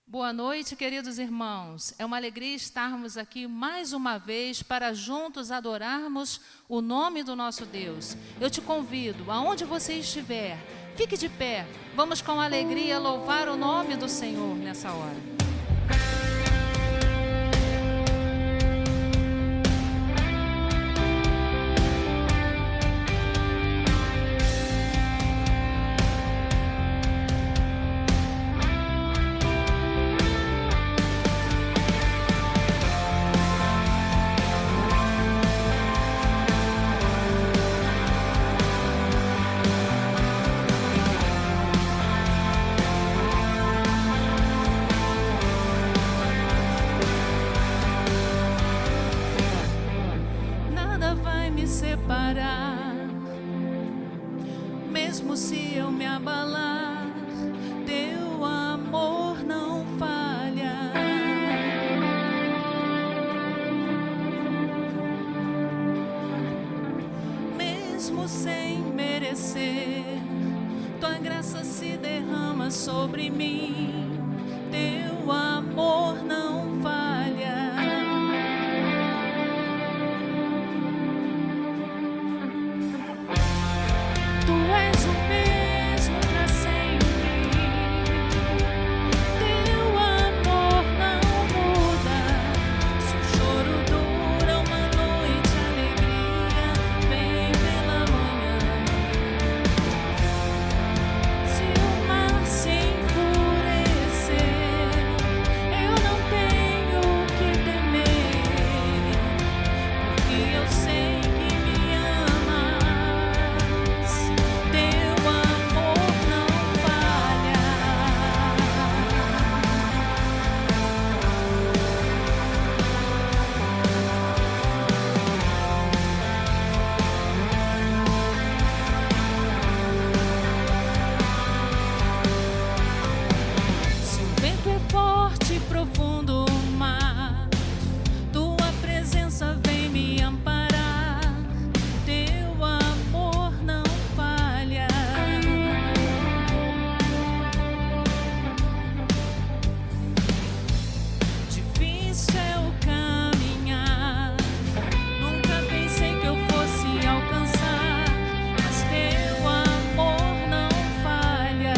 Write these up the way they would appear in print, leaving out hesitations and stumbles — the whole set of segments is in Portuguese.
Boa noite, queridos irmãos. É uma alegria estarmos aqui mais uma vez para juntos adorarmos o nome do nosso Deus. Eu te convido, aonde você estiver, fique de pé. Vamos com alegria louvar o nome do Senhor nessa hora. Mesmo se eu me abalar, teu amor não falha. Mesmo sem merecer, tua graça se derrama sobre mim, teu amor não falha. Tu és o mesmo pra sempre, teu amor não muda. Se o choro dura uma noite, a alegria vem pela manhã. Se o mar se enfurecer, eu não tenho o que temer, porque eu sei que me amas. Profundo mar, tua presença vem me amparar, teu amor não falha. Difícil é o caminhar, nunca pensei que eu fosse alcançar, mas teu amor não falha.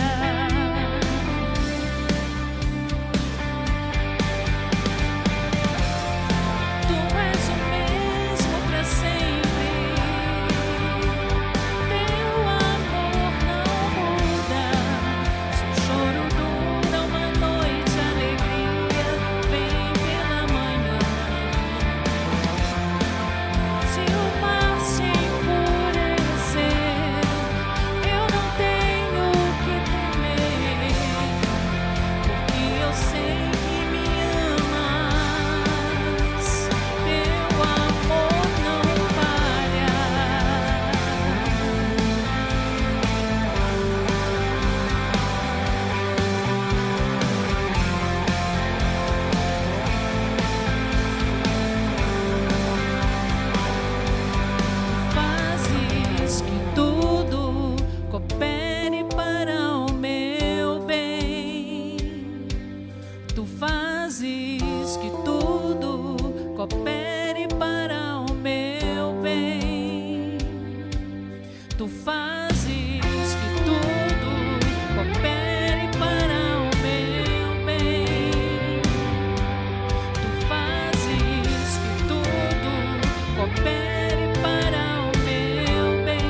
Coopere para o meu bem. Tu fazes que tudo coopere para o meu bem. Tu fazes que tudo coopere para o meu bem. Tu fazes que tudo coopere para o meu bem.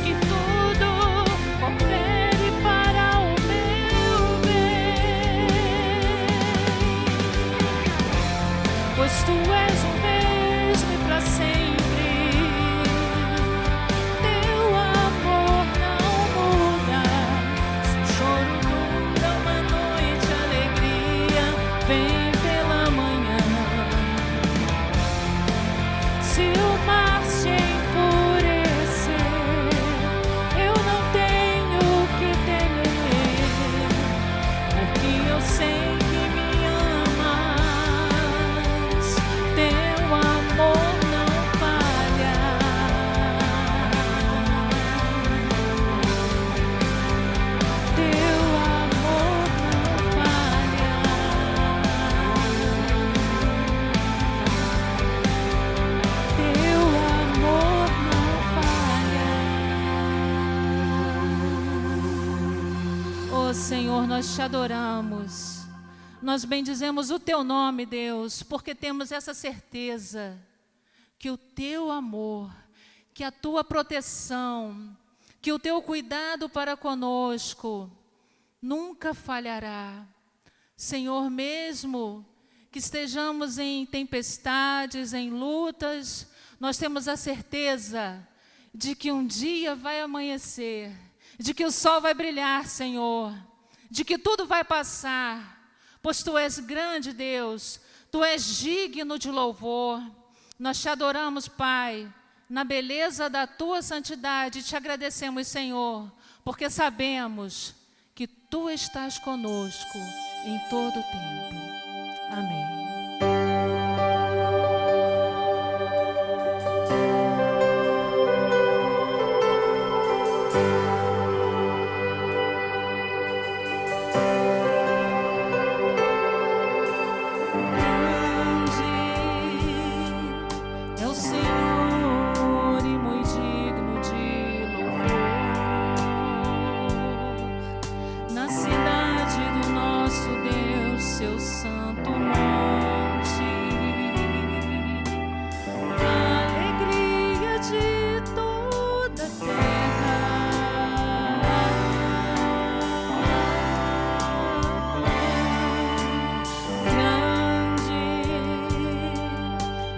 Que tudo coopere para o meu bem, pois tu és o mesmo para sempre, teu amor não muda. Se o choro dura uma noite, a alegria vem pela manhã. Se o mar se enfurecer, eu não tenho o que temer, porque eu sei que me amas. Senhor, nós te adoramos. Nós bendizemos o teu nome, Deus, porque temos essa certeza que o teu amor, que a tua proteção, que o teu cuidado para conosco nunca falhará. Senhor, mesmo que estejamos em tempestades, em lutas, nós temos a certeza de que um dia vai amanhecer, de que o sol vai brilhar, Senhor, de que tudo vai passar, pois Tu és grande, Deus, Tu és digno de louvor. Nós te adoramos, Pai, na beleza da Tua santidade, te agradecemos, Senhor, porque sabemos que Tu estás conosco em todo o tempo. Amém.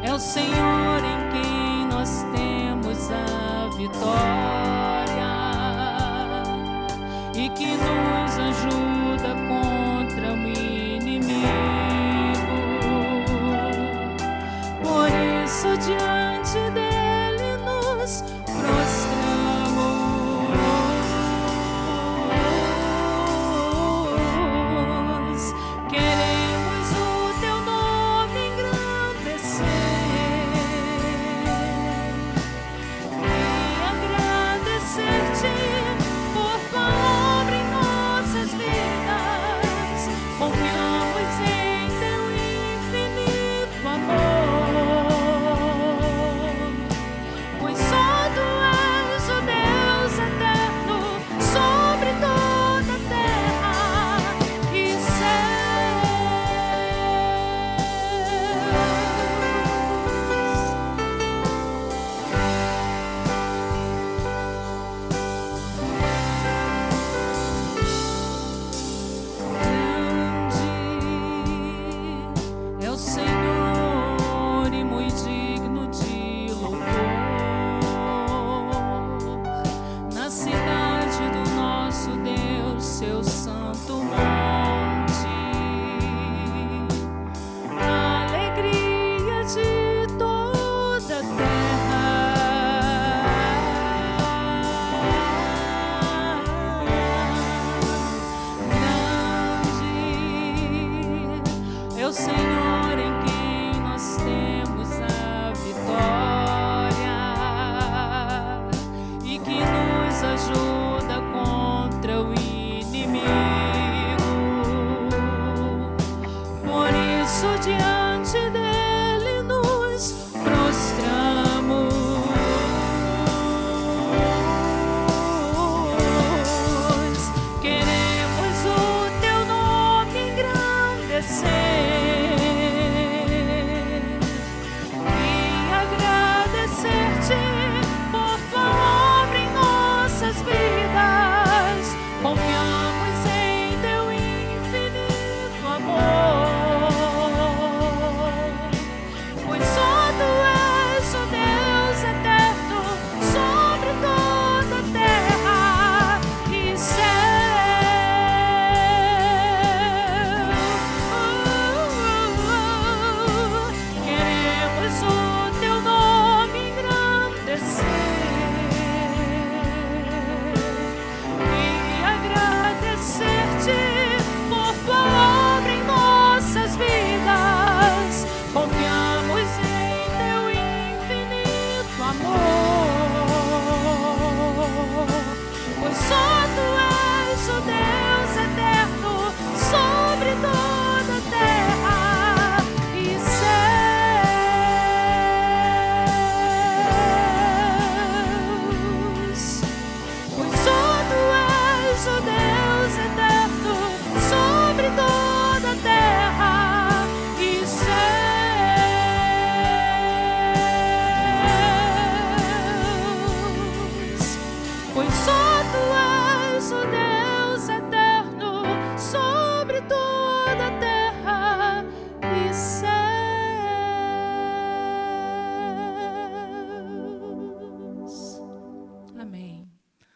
É o Senhor em quem nós temos a vitória e que nos ajuda contra o inimigo. Por isso, diante dele nos prostramos. Queremos o teu nome engrandecer e agradecer-te por tua obra em nossas vidas. Confiamos em teu infinito amor, pois só tu és o Deus eterno sobre toda a terra e céus. Grande é o Senhor e muito digno de louvor. Na cidade do nosso Deus, seu santo monte, a alegria de toda a terra. Grande é o Senhor em quem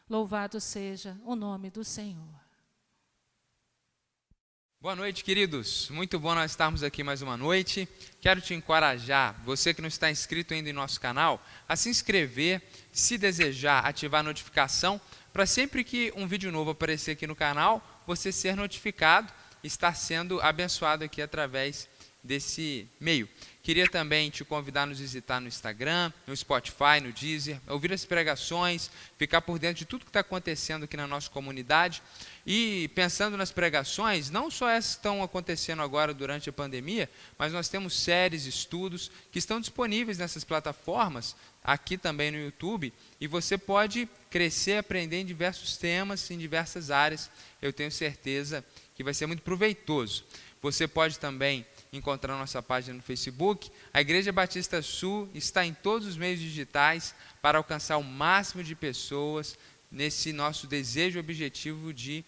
Louvado seja o nome do Senhor. Boa noite, queridos. Muito bom nós estarmos aqui mais uma noite. Quero te encorajar, você que não está inscrito ainda em nosso canal, a se inscrever, se desejar, ativar a notificação, para sempre que um vídeo novo aparecer aqui no canal, você ser notificado e estar sendo abençoado aqui através desse meio. Queria também te convidar a nos visitar no Instagram, no Spotify, no Deezer, ouvir as pregações, ficar por dentro de tudo que está acontecendo aqui na nossa comunidade. E pensando nas pregações, não só essas que estão acontecendo agora durante a pandemia, mas nós temos séries, estudos que estão disponíveis nessas plataformas, aqui também no YouTube, e você pode crescer, aprender em diversos temas, em diversas áreas. Eu tenho certeza que vai ser muito proveitoso. Você pode também encontrar nossa página no Facebook. A Igreja Batista Sul está em todos os meios digitais para alcançar o máximo de pessoas nesse nosso desejo objetivo de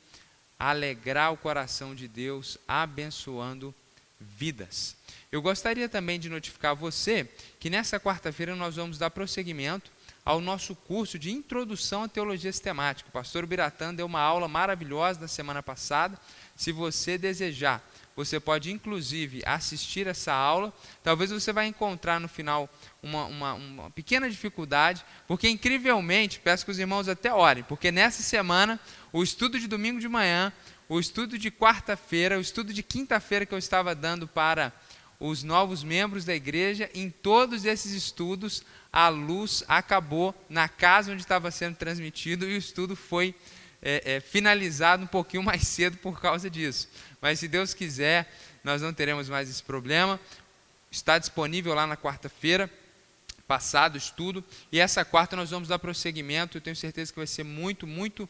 alegrar o coração de Deus, abençoando vidas. Eu gostaria também de notificar você que nessa quarta-feira nós vamos dar prosseguimento ao nosso curso de Introdução à Teologia Sistemática. O pastor Biratã deu uma aula maravilhosa na semana passada. Se você desejar, você pode inclusive assistir essa aula. Talvez você vai encontrar no final uma pequena dificuldade, porque incrivelmente, peço que os irmãos até orem, porque nessa semana, o estudo de domingo de manhã, o estudo de quarta-feira, o estudo de quinta-feira que eu estava dando para os novos membros da igreja, em todos esses estudos, a luz acabou na casa onde estava sendo transmitido e o estudo foi finalizado um pouquinho mais cedo por causa disso. Mas se Deus quiser, nós não teremos mais esse problema. Está disponível lá na quarta-feira, passado o estudo, e essa quarta nós vamos dar prosseguimento. Eu tenho certeza que vai ser muito, muito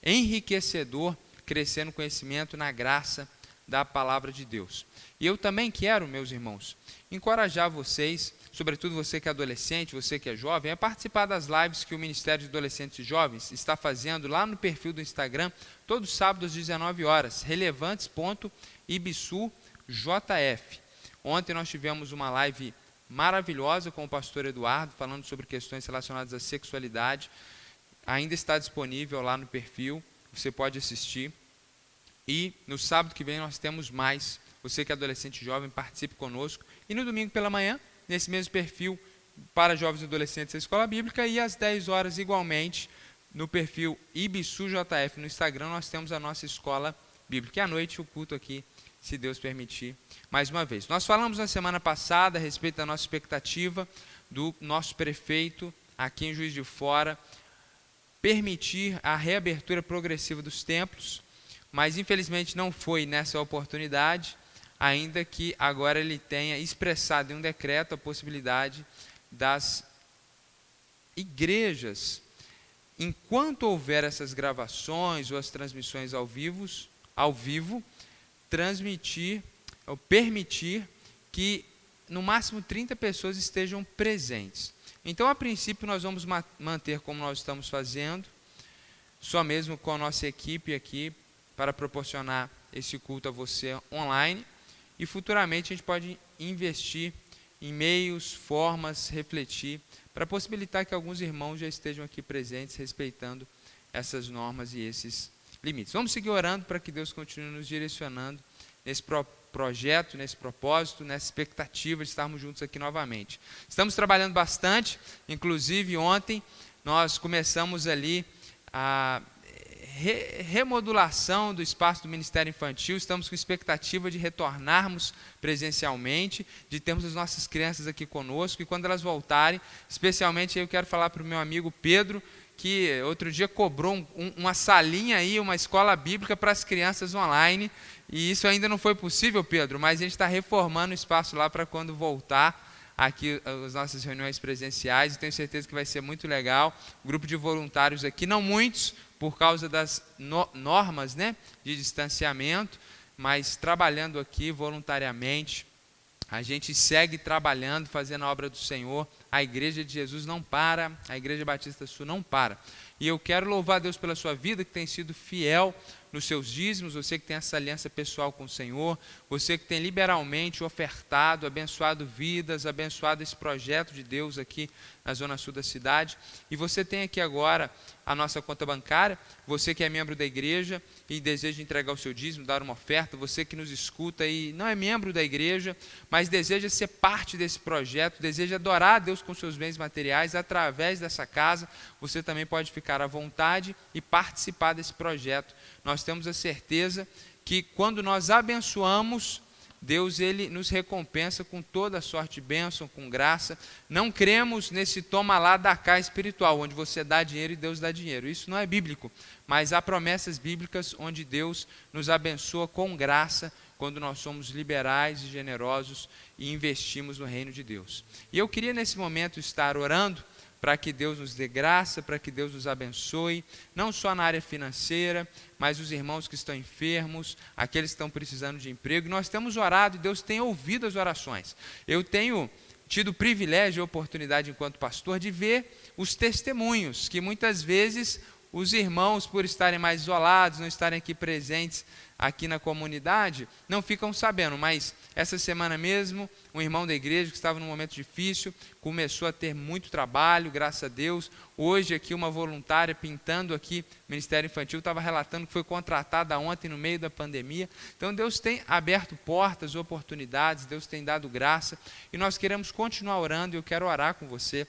enriquecedor, crescer no conhecimento, na graça da palavra de Deus. E eu também quero, meus irmãos, encorajar vocês, sobretudo você que é adolescente, você que é jovem, a participar das lives que o Ministério de Adolescentes e Jovens está fazendo lá no perfil do Instagram, todos os sábados às 19 horas, relevantes.ibsujf. Ontem nós tivemos uma live maravilhosa com o pastor Eduardo, falando sobre questões relacionadas à sexualidade. Ainda está disponível lá no perfil, você pode assistir. E no sábado que vem nós temos mais. Você que é adolescente e jovem, participe conosco. E no domingo pela manhã, nesse mesmo perfil, para jovens e adolescentes da Escola Bíblica, e às 10 horas igualmente, no perfil IBSUJF no Instagram, nós temos a nossa Escola Bíblica. E à noite o culto aqui, se Deus permitir, mais uma vez. Nós falamos na semana passada a respeito da nossa expectativa do nosso prefeito aqui em Juiz de Fora permitir a reabertura progressiva dos templos, mas infelizmente não foi nessa oportunidade, ainda que agora ele tenha expressado em um decreto a possibilidade das igrejas, enquanto houver essas gravações ou as transmissões ao vivo, transmitir ou permitir que no máximo 30 pessoas estejam presentes. Então, a princípio, nós vamos manter como nós estamos fazendo, só mesmo com a nossa equipe aqui, para proporcionar esse culto a você online, e futuramente a gente pode investir em meios, formas, refletir, para possibilitar que alguns irmãos já estejam aqui presentes, respeitando essas normas e esses limites. Vamos seguir orando para que Deus continue nos direcionando nesse projeto, nesse propósito, nessa expectativa de estarmos juntos aqui novamente. Estamos trabalhando bastante, inclusive ontem nós começamos ali a remodulação do espaço do Ministério Infantil. Estamos com expectativa de retornarmos presencialmente, de termos as nossas crianças aqui conosco, e quando elas voltarem, especialmente eu quero falar para o meu amigo Pedro, que outro dia cobrou uma salinha aí, uma escola bíblica para as crianças online, e isso ainda não foi possível, Pedro, mas a gente está reformando o espaço lá para quando voltar aqui as nossas reuniões presenciais, e tenho certeza que vai ser muito legal. O grupo de voluntários aqui, não muitos, por causa das normas, né, de distanciamento, mas trabalhando aqui voluntariamente. A gente segue trabalhando, fazendo a obra do Senhor. A Igreja de Jesus não para, a Igreja Batista Sul não para. E eu quero louvar a Deus pela sua vida, que tem sido fiel nos seus dízimos, você que tem essa aliança pessoal com o Senhor, você que tem liberalmente ofertado, abençoado vidas, abençoado esse projeto de Deus aqui na zona sul da cidade. E você tem aqui agora a nossa conta bancária. Você que é membro da igreja e deseja entregar o seu dízimo, dar uma oferta, você que nos escuta e não é membro da igreja, mas deseja ser parte desse projeto, deseja adorar a Deus com seus bens materiais através dessa casa, você também pode ficar à vontade e participar desse projeto. Nós temos a certeza que quando nós abençoamos, Deus ele nos recompensa com toda a sorte de bênção, com graça. Não cremos nesse toma lá, dá cá espiritual, onde você dá dinheiro e Deus dá dinheiro. Isso não é bíblico, mas há promessas bíblicas onde Deus nos abençoa com graça, quando nós somos liberais e generosos e investimos no reino de Deus. E eu queria nesse momento estar orando para que Deus nos dê graça, para que Deus nos abençoe, não só na área financeira, mas os irmãos que estão enfermos, aqueles que estão precisando de emprego. Nós temos orado e Deus tem ouvido as orações. Eu tenho tido o privilégio e a oportunidade, enquanto pastor, de ver os testemunhos, que muitas vezes os irmãos, por estarem mais isolados, não estarem aqui presentes aqui na comunidade, não ficam sabendo, mas essa semana mesmo, um irmão da igreja que estava num momento difícil, começou a ter muito trabalho, graças a Deus. Hoje aqui uma voluntária pintando aqui Ministério Infantil, estava relatando que foi contratada ontem no meio da pandemia. Então Deus tem aberto portas, oportunidades, Deus tem dado graça, e nós queremos continuar orando, e eu quero orar com você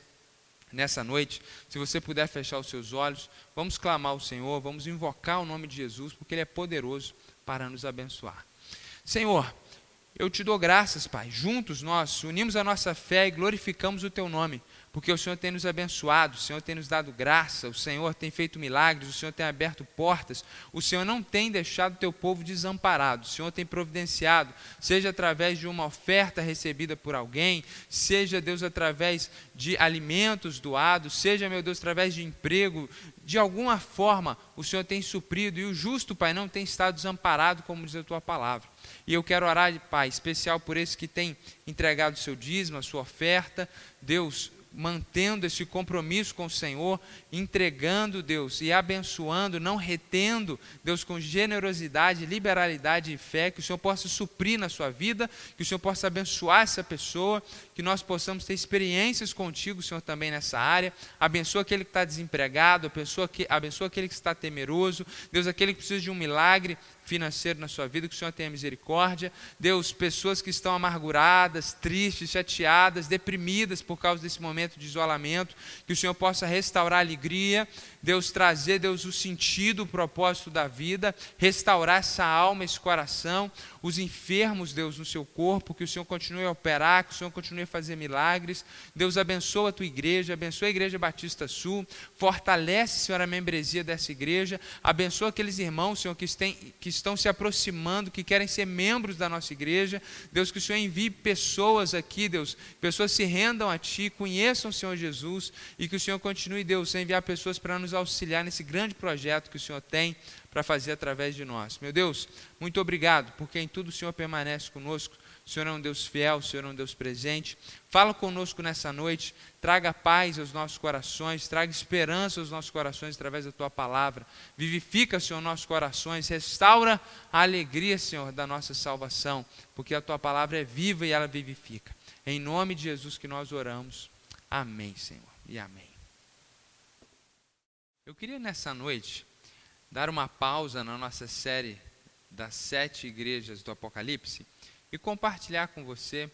nessa noite. Se você puder fechar os seus olhos, vamos clamar ao Senhor, vamos invocar o nome de Jesus, porque Ele é poderoso para nos abençoar. Senhor, eu te dou graças, Pai. Juntos nós unimos a nossa fé e glorificamos o Teu nome, porque o Senhor tem nos abençoado, o Senhor tem nos dado graça, o Senhor tem feito milagres, o Senhor tem aberto portas, o Senhor não tem deixado o Teu povo desamparado, o Senhor tem providenciado, seja através de uma oferta recebida por alguém, seja, Deus, através de alimentos doados, seja, meu Deus, através de emprego, de alguma forma o Senhor tem suprido, e o justo, Pai, não tem estado desamparado, como diz a Tua palavra. E eu quero orar, Pai, especial por esse que tem entregado o seu dízimo, a sua oferta, Deus, mantendo esse compromisso com o Senhor, entregando, Deus, e abençoando, não retendo, Deus, com generosidade, liberalidade e fé, que o Senhor possa suprir na sua vida, que o Senhor possa abençoar essa pessoa, que nós possamos ter experiências contigo, Senhor, também nessa área. Abençoa aquele que está desempregado, abençoa aquele que está temeroso, Deus, aquele que precisa de um milagre financeiro na sua vida, que o Senhor tenha misericórdia. Deus, pessoas que estão amarguradas, tristes, chateadas, deprimidas por causa desse momento de isolamento, que o Senhor possa restaurar a alegria, Deus, trazer, Deus, o sentido, o propósito da vida, restaurar essa alma, esse coração, os enfermos, Deus, no seu corpo, que o Senhor continue a operar, que o Senhor continue a fazer milagres. Deus, abençoa a Tua igreja, abençoa a Igreja Batista Sul, fortalece, Senhor, a membresia dessa igreja, abençoa aqueles irmãos, Senhor, que estão se aproximando, que querem ser membros da nossa igreja. Deus, que o Senhor envie pessoas aqui, Deus, pessoas se rendam a Ti, conheçam o Senhor Jesus, e que o Senhor continue, Deus, a enviar pessoas para nos auxiliar nesse grande projeto que o Senhor tem para fazer através de nós. Meu Deus, muito obrigado, porque em tudo o Senhor permanece conosco. O Senhor é um Deus fiel, o Senhor é um Deus presente. Fala conosco nessa noite, traga paz aos nossos corações, traga esperança aos nossos corações através da Tua palavra. Vivifica, Senhor, nossos corações, restaura a alegria, Senhor, da nossa salvação, porque a Tua palavra é viva e ela vivifica. Em nome de Jesus que nós oramos. Amém, Senhor, e amém. Eu queria nessa noite dar uma pausa na nossa série das 7 igrejas do Apocalipse e compartilhar com você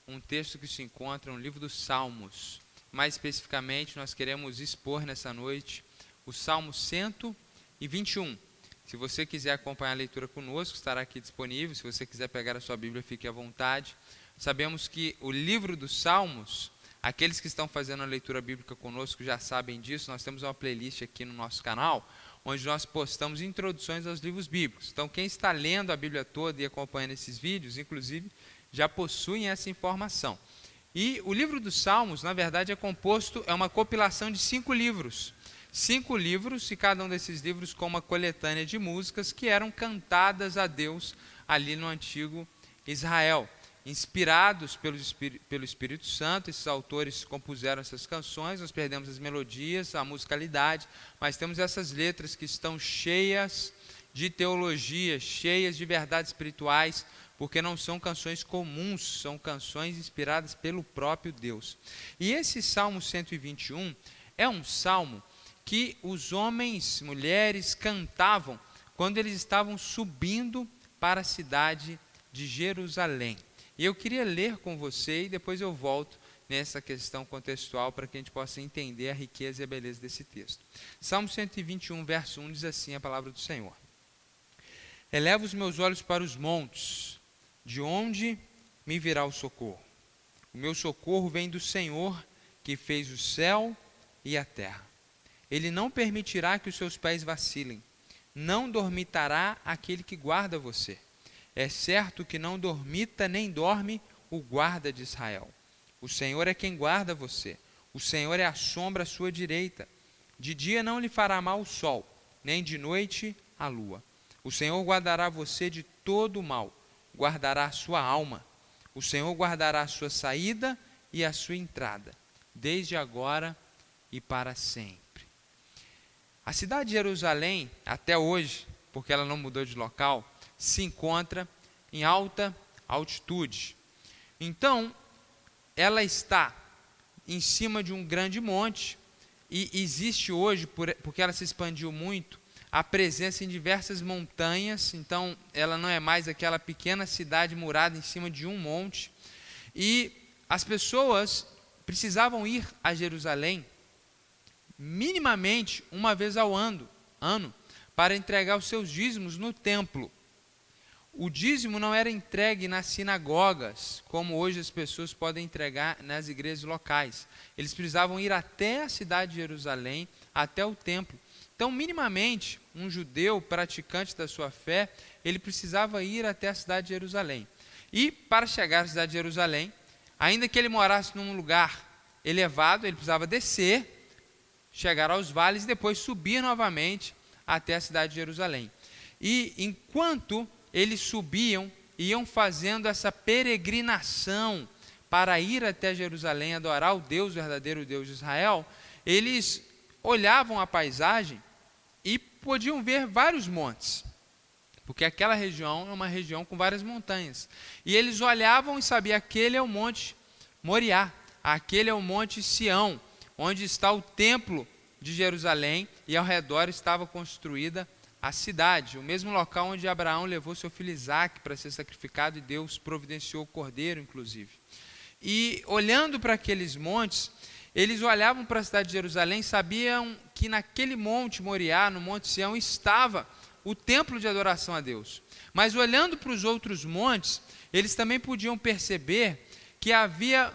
um texto que se encontra no livro dos Salmos. Mais especificamente, nós queremos expor nessa noite o Salmo 121. Se você quiser acompanhar a leitura conosco, estará aqui disponível. Se você quiser pegar a sua Bíblia, fique à vontade. Sabemos que o livro dos Salmos, aqueles que estão fazendo a leitura bíblica conosco já sabem disso, nós temos uma playlist aqui no nosso canal, onde nós postamos introduções aos livros bíblicos. Então, quem está lendo a Bíblia toda e acompanhando esses vídeos, inclusive, já possuem essa informação. E o livro dos Salmos, na verdade, é uma compilação de 5 livros. 5 livros, e cada um desses livros com uma coletânea de músicas que eram cantadas a Deus ali no antigo Israel. Inspirados pelo Espírito Santo, esses autores compuseram essas canções. Nós perdemos as melodias, a musicalidade, mas temos essas letras que estão cheias de teologia, cheias de verdades espirituais, porque não são canções comuns, são canções inspiradas pelo próprio Deus. E esse Salmo 121 é um salmo que os homens, mulheres cantavam quando eles estavam subindo para a cidade de Jerusalém. E eu queria ler com você e depois eu volto nessa questão contextual para que a gente possa entender a riqueza e a beleza desse texto. Salmo 121, verso 1 diz assim a palavra do Senhor: Elevo os meus olhos para os montes, de onde me virá o socorro? O meu socorro vem do Senhor, que fez o céu e a terra. Ele não permitirá que os seus pés vacilem, não dormitará aquele que guarda você. É certo que não dormita nem dorme o guarda de Israel. O Senhor é quem guarda você, o Senhor é a sombra à sua direita. De dia não lhe fará mal o sol, nem de noite a lua. O Senhor guardará você de todo o mal, guardará a sua alma. O Senhor guardará a sua saída e a sua entrada, desde agora e para sempre. A cidade de Jerusalém, até hoje, porque ela não mudou de local, se encontra em alta altitude. Então, ela está em cima de um grande monte e existe hoje, porque ela se expandiu muito, a presença em diversas montanhas. Então, ela não é mais aquela pequena cidade murada em cima de um monte. E as pessoas precisavam ir a Jerusalém minimamente uma vez ao ano, para entregar os seus dízimos no templo. O dízimo não era entregue nas sinagogas, como hoje as pessoas podem entregar nas igrejas locais. Eles precisavam ir até a cidade de Jerusalém, até o templo. Então, minimamente, um judeu praticante da sua fé, ele precisava ir até a cidade de Jerusalém. E para chegar à cidade de Jerusalém, ainda que ele morasse num lugar elevado, ele precisava descer, chegar aos vales e depois subir novamente até a cidade de Jerusalém. E enquanto eles subiam, iam fazendo essa peregrinação para ir até Jerusalém, adorar o Deus verdadeiro, o Deus de Israel, eles olhavam a paisagem e podiam ver vários montes, porque aquela região é uma região com várias montanhas. E eles olhavam e sabiam: aquele é o Monte Moriá, aquele é o Monte Sião, onde está o templo de Jerusalém, e ao redor estava construída a cidade, o mesmo local onde Abraão levou seu filho Isaque para ser sacrificado, e Deus providenciou o cordeiro, inclusive. E olhando para aqueles montes, eles olhavam para a cidade de Jerusalém, sabiam que naquele Monte Moriá, no Monte Sião, estava o templo de adoração a Deus. Mas olhando para os outros montes, eles também podiam perceber que havia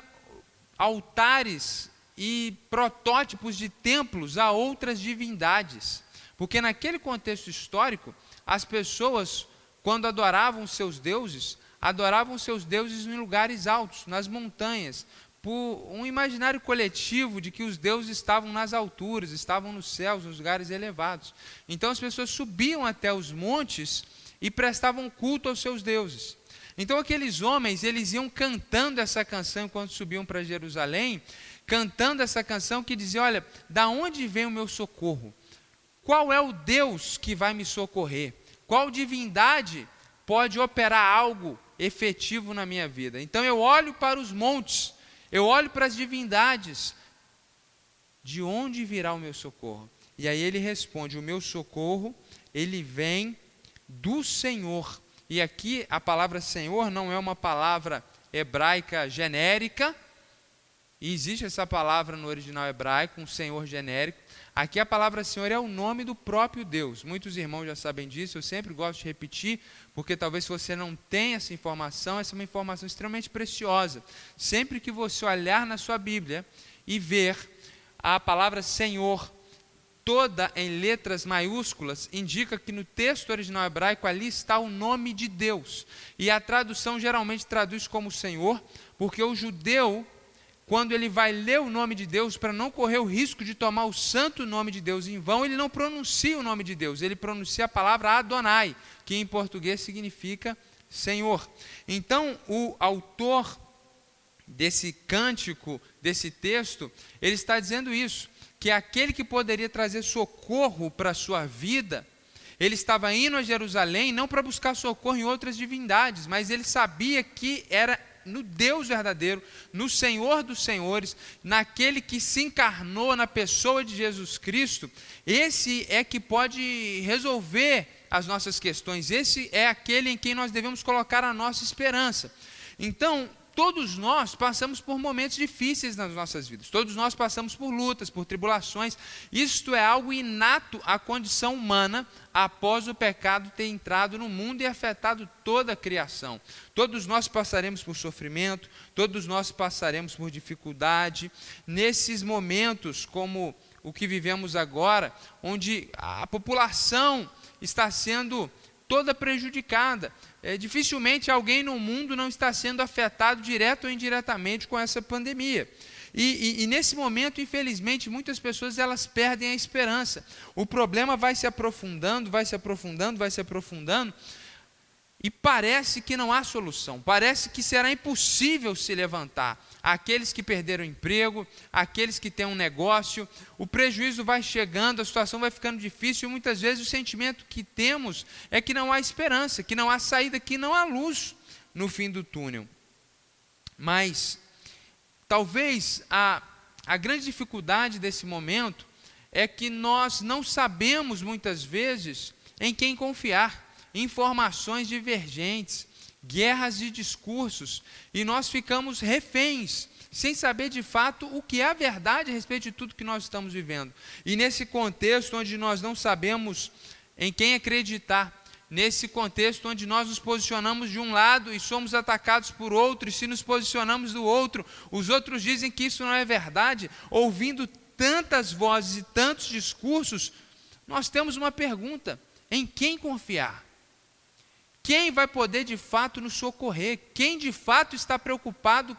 altares e protótipos de templos a outras divindades. Porque naquele contexto histórico, as pessoas, quando adoravam seus deuses em lugares altos, nas montanhas, por um imaginário coletivo de que os deuses estavam nas alturas, estavam nos céus, nos lugares elevados. Então as pessoas subiam até os montes e prestavam culto aos seus deuses. Então aqueles homens, eles iam cantando essa canção enquanto subiam para Jerusalém, cantando essa canção que dizia: olha, da onde vem o meu socorro? Qual é o Deus que vai me socorrer? Qual divindade pode operar algo efetivo na minha vida? Então eu olho para os montes, eu olho para as divindades, de onde virá o meu socorro? E aí ele responde: o meu socorro, ele vem do Senhor. E aqui a palavra Senhor não é uma palavra hebraica genérica, e existe essa palavra no original hebraico, um Senhor genérico. Aqui a palavra Senhor é o nome do próprio Deus. Muitos irmãos já sabem disso, eu sempre gosto de repetir, porque talvez você não tenha essa informação é uma informação extremamente preciosa. Sempre que você olhar na sua Bíblia e ver a palavra Senhor toda em letras maiúsculas, indica que no texto original hebraico ali está o nome de Deus. E a tradução geralmente traduz como Senhor, porque o judeu, quando ele vai ler o nome de Deus, para não correr o risco de tomar o santo nome de Deus em vão, ele não pronuncia o nome de Deus, ele pronuncia a palavra Adonai, que em português significa Senhor. Então, o autor desse cântico, desse texto, ele está dizendo isso, que aquele que poderia trazer socorro para a sua vida, ele estava indo a Jerusalém não para buscar socorro em outras divindades, mas ele sabia que era no Deus verdadeiro, no Senhor dos senhores, naquele que se encarnou na pessoa de Jesus Cristo. Esse é que pode resolver as nossas questões, esse é aquele em quem nós devemos colocar a nossa esperança. Então, todos nós passamos por momentos difíceis nas nossas vidas, todos nós passamos por lutas, por tribulações. Isto é algo inato à condição humana após o pecado ter entrado no mundo e afetado toda a criação. Todos nós passaremos por sofrimento, todos nós passaremos por dificuldade. Nesses momentos como o que vivemos agora, onde a população está sendo toda prejudicada, dificilmente alguém no mundo não está sendo afetado direto ou indiretamente com essa pandemia. E nesse momento, infelizmente, muitas pessoas elas perdem a esperança. O problema vai se aprofundando, vai se aprofundando, vai se aprofundando, e parece que não há solução, parece que será impossível se levantar. Aqueles que perderam o emprego, aqueles que têm um negócio, o prejuízo vai chegando, a situação vai ficando difícil, e muitas vezes o sentimento que temos é que não há esperança, que não há saída, que não há luz no fim do túnel. Mas talvez a grande dificuldade desse momento é que nós não sabemos muitas vezes em quem confiar. Informações divergentes, guerras de discursos, e nós ficamos reféns, sem saber de fato o que é a verdade a respeito de tudo que nós estamos vivendo. E nesse contexto onde nós não sabemos em quem acreditar, nesse contexto onde nós nos posicionamos de um lado e somos atacados por outro, e se nos posicionamos do outro, os outros dizem que isso não é verdade, ouvindo tantas vozes e tantos discursos, nós temos uma pergunta: em quem confiar? Quem vai poder de fato nos socorrer? Quem de fato está preocupado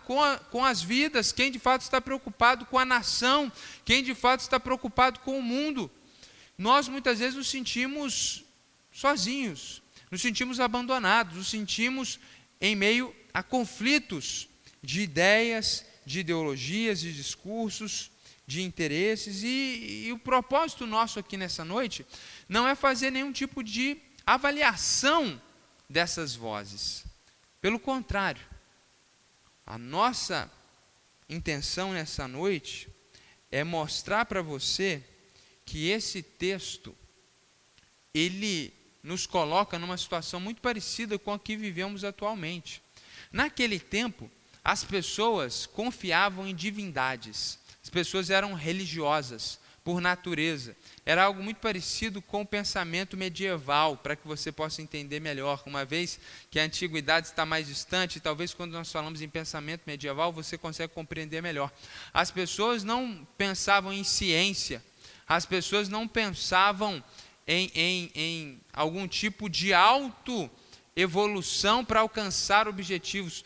com as vidas? Quem de fato está preocupado com a nação? Quem de fato está preocupado com o mundo? Nós muitas vezes nos sentimos sozinhos, nos sentimos abandonados, nos sentimos em meio a conflitos de ideias, de ideologias, de discursos, de interesses. E o propósito nosso aqui nessa noite não é fazer nenhum tipo de avaliação dessas vozes. Pelo contrário, a nossa intenção nessa noite é mostrar para você que esse texto, ele nos coloca numa situação muito parecida com a que vivemos atualmente. Naquele tempo, as pessoas confiavam em divindades, as pessoas eram religiosas por natureza. Era algo muito parecido com o pensamento medieval, para que você possa entender melhor, uma vez que a antiguidade está mais distante, talvez quando nós falamos em pensamento medieval, você consegue compreender melhor. As pessoas não pensavam em ciência, as pessoas não pensavam em algum tipo de autoevolução para alcançar objetivos.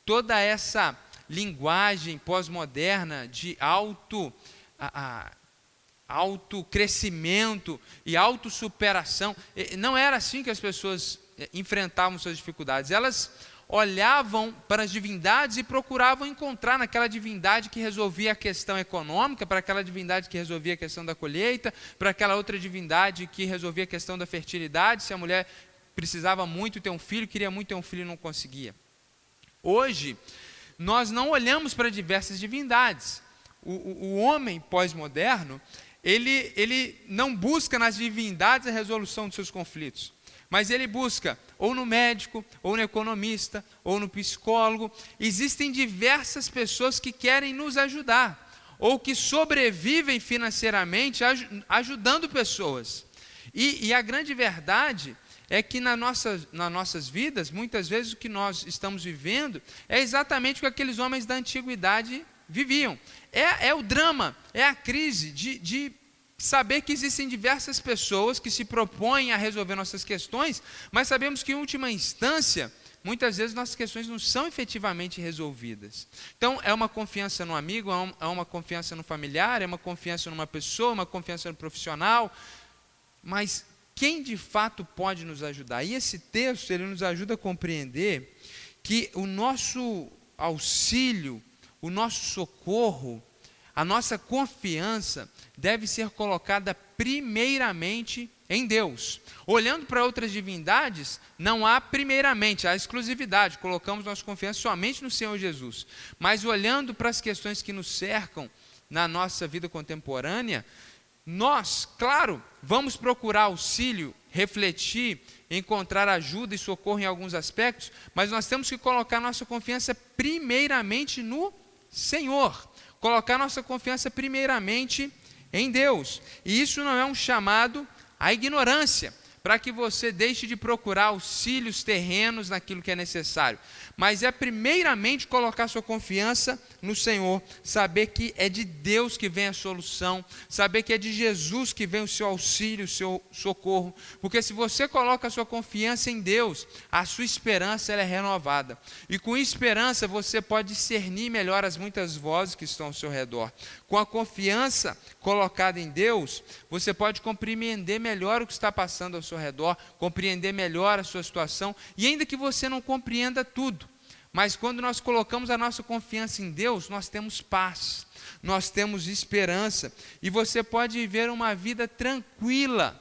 Toda essa linguagem pós-moderna de autocrescimento e autossuperação, não era assim que as pessoas enfrentavam suas dificuldades. Elas olhavam para as divindades e procuravam encontrar naquela divindade que resolvia a questão econômica, para aquela divindade que resolvia a questão da colheita, para aquela outra divindade que resolvia a questão da fertilidade, se a mulher precisava muito ter um filho, queria muito ter um filho e não conseguia. Hoje, nós não olhamos para diversas divindades. O homem pós-moderno, ele não busca nas divindades a resolução dos seus conflitos, mas ele busca ou no médico, ou no economista, ou no psicólogo. Existem diversas pessoas que querem nos ajudar, ou que sobrevivem financeiramente ajudando pessoas. E a grande verdade é que nas nossas vidas, muitas vezes o que nós estamos vivendo é exatamente o que aqueles homens da antiguidade viviam. É o drama, é a crise de saber que existem diversas pessoas que se propõem a resolver nossas questões, mas sabemos que em última instância, muitas vezes nossas questões não são efetivamente resolvidas. Então é uma confiança no amigo, é uma confiança no familiar, é uma confiança numa pessoa, uma confiança no profissional, mas quem de fato pode nos ajudar? E esse texto, ele nos ajuda a compreender que o nosso auxílio, o nosso socorro, a nossa confiança deve ser colocada primeiramente em Deus. Olhando para outras divindades, não há primeiramente a exclusividade, colocamos nossa confiança somente no Senhor Jesus. Mas olhando para as questões que nos cercam na nossa vida contemporânea, nós, claro, vamos procurar auxílio, refletir, encontrar ajuda e socorro em alguns aspectos, mas nós temos que colocar nossa confiança primeiramente no Senhor, colocar nossa confiança primeiramente em Deus. E isso não é um chamado à ignorância, para que você deixe de procurar auxílios terrenos naquilo que é necessário, mas é primeiramente colocar sua confiança no Senhor, saber que é de Deus que vem a solução, saber que é de Jesus que vem o seu auxílio, o seu socorro, porque se você coloca a sua confiança em Deus, a sua esperança ela é renovada, e com esperança você pode discernir melhor as muitas vozes que estão ao seu redor. Com a confiança colocada em Deus, você pode compreender melhor o que está passando ao seu redor, compreender melhor a sua situação, e ainda que você não compreenda tudo, mas quando nós colocamos a nossa confiança em Deus, nós temos paz, nós temos esperança, e você pode viver uma vida tranquila,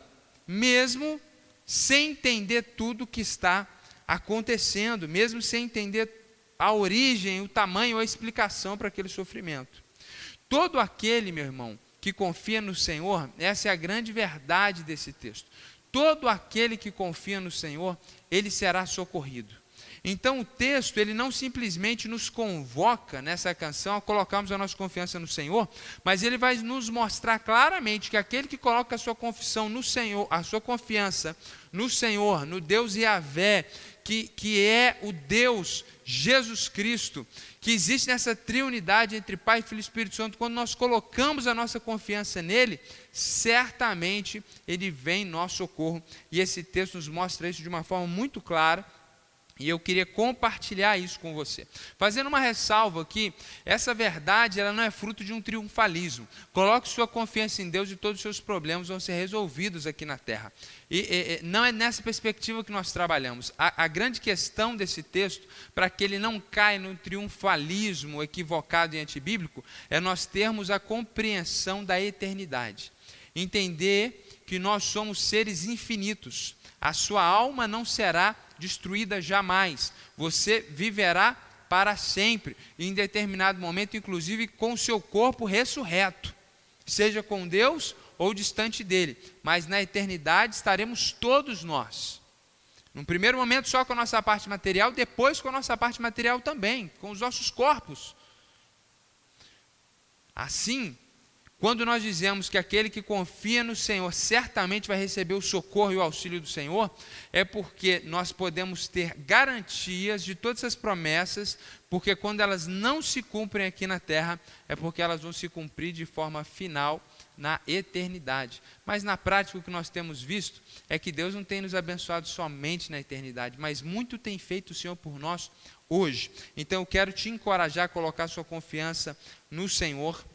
mesmo sem entender tudo o que está acontecendo, mesmo sem entender a origem, o tamanho ou a explicação para aquele sofrimento. Todo aquele, meu irmão, que confia no Senhor, essa é a grande verdade desse texto. Todo aquele que confia no Senhor, ele será socorrido. Então o texto, ele não simplesmente nos convoca nessa canção a colocarmos a nossa confiança no Senhor, mas ele vai nos mostrar claramente que aquele que coloca a sua confissão no Senhor, a sua confiança no Senhor, no Deus Yahvé, que é o Deus Jesus Cristo, que existe nessa triunidade entre Pai, Filho e Espírito Santo, quando nós colocamos a nossa confiança nele, certamente ele vem em nosso socorro, e esse texto nos mostra isso de uma forma muito clara, e eu queria compartilhar isso com você. Fazendo uma ressalva aqui, essa verdade ela não é fruto de um triunfalismo. Coloque sua confiança em Deus e todos os seus problemas vão ser resolvidos aqui na terra. Não é nessa perspectiva que nós trabalhamos. A grande questão desse texto, para que ele não caia no triunfalismo equivocado e antibíblico, é nós termos a compreensão da eternidade. Entender que nós somos seres infinitos. A sua alma não será destruída jamais, você viverá para sempre, e em determinado momento, inclusive com o seu corpo ressurreto, seja com Deus ou distante dele, mas na eternidade estaremos todos nós, num primeiro momento só com a nossa parte material, depois com a nossa parte material também, com os nossos corpos. Assim, quando nós dizemos que aquele que confia no Senhor certamente vai receber o socorro e o auxílio do Senhor, é porque nós podemos ter garantias de todas essas promessas, porque quando elas não se cumprem aqui na terra, é porque elas vão se cumprir de forma final na eternidade. Mas na prática o que nós temos visto é que Deus não tem nos abençoado somente na eternidade, mas muito tem feito o Senhor por nós hoje. Então eu quero te encorajar a colocar sua confiança no Senhor,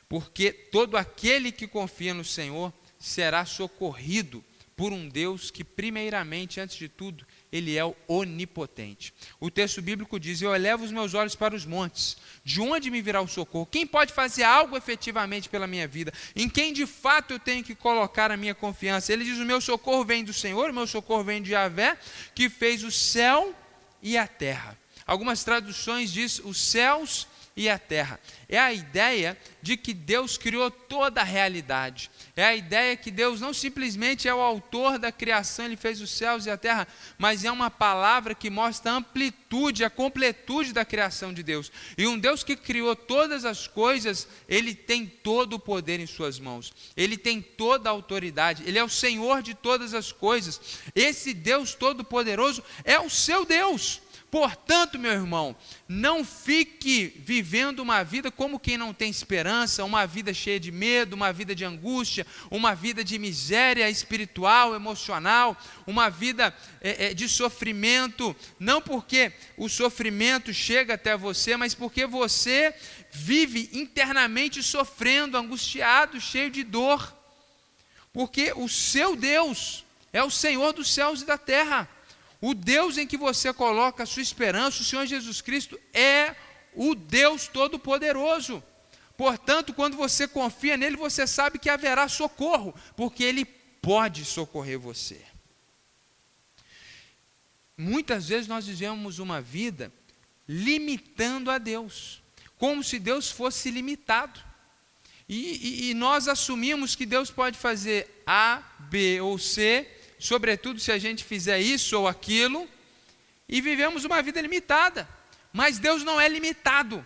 porque todo aquele que confia no Senhor será socorrido por um Deus que primeiramente, antes de tudo, ele é o onipotente. O texto bíblico diz: eu elevo os meus olhos para os montes, de onde me virá o socorro? Quem pode fazer algo efetivamente pela minha vida? Em quem de fato eu tenho que colocar a minha confiança? Ele diz: o meu socorro vem do Senhor, o meu socorro vem de Yahvé, que fez o céu e a terra. Algumas traduções diz os céus e a terra. É a ideia de que Deus criou toda a realidade. É a ideia que Deus não simplesmente é o autor da criação, ele fez os céus e a terra, mas é uma palavra que mostra a amplitude, a completude da criação de Deus. E um Deus que criou todas as coisas, ele tem todo o poder em suas mãos. Ele tem toda a autoridade. Ele é o Senhor de todas as coisas. Esse Deus todo-poderoso é o seu Deus. Portanto, meu irmão, não fique vivendo uma vida como quem não tem esperança, uma vida cheia de medo, uma vida de angústia, uma vida de miséria espiritual, emocional, uma vida de sofrimento, não porque o sofrimento chega até você, mas porque você vive internamente sofrendo, angustiado, cheio de dor, porque o seu Deus é o Senhor dos céus e da terra. O Deus em que você coloca a sua esperança, o Senhor Jesus Cristo, é o Deus Todo-Poderoso. Portanto, quando você confia nele, você sabe que haverá socorro, porque ele pode socorrer você. Muitas vezes nós vivemos uma vida limitando a Deus, como se Deus fosse limitado. E nós assumimos que Deus pode fazer A, B ou C, sobretudo se a gente fizer isso ou aquilo, e vivemos uma vida limitada. Mas Deus não é limitado.